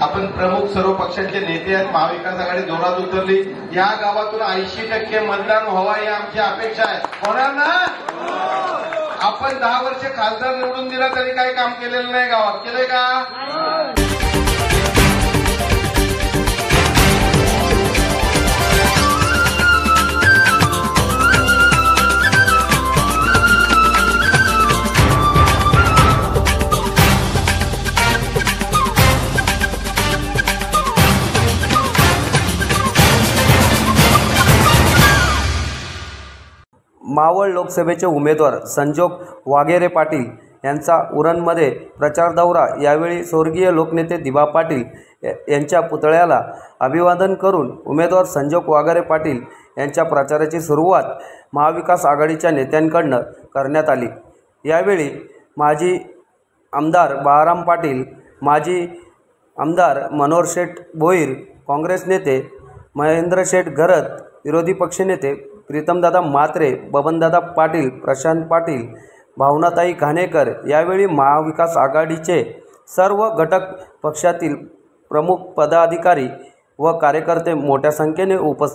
आपण प्रमुख सर्व पक्षाचे नेते आहेत, महाविकास आघाडी जोरात उतरली। या गावातून 80% मतदान व्हावा ही आमची अपेक्षा आहे। होणार ना? आपण 10 वर्ष खासदार निवडून दिला तरी काही काम केलेलं नाही गावात, केलंय का? मावळ लोकसभेचे उमेदवार संजोग वाघेरे पाटील यांचा उरणमध्ये प्रचार दौरा। यावेळी स्वर्गीय लोकनेते दिबा पाटील यांच्या पुतळ्याला अभिवादन करून उमेदवार संजोग वाघेरे पाटील यांच्या प्रचाराची सुरुवात महाविकास आघाडीच्या नेत्यांकडून करण्यात आली। यावेळी माजी आमदार बाळाराम पाटील, माजी आमदार मनोहर शेठ भोईर, काँग्रेस नेते महेंद्र शेठ घरत, विरोधी पक्षनेते प्रीतमदादा म्हात्रे, बबनदादा पाटील, प्रशांत पाटील, भावनाताई घाणेकर, यावेळी महाविकास आघाडीचे सर्व घटक पक्षातील प्रमुख पदाधिकारी व कार्यकर्ते मोठ्या संख्येने उपस्थित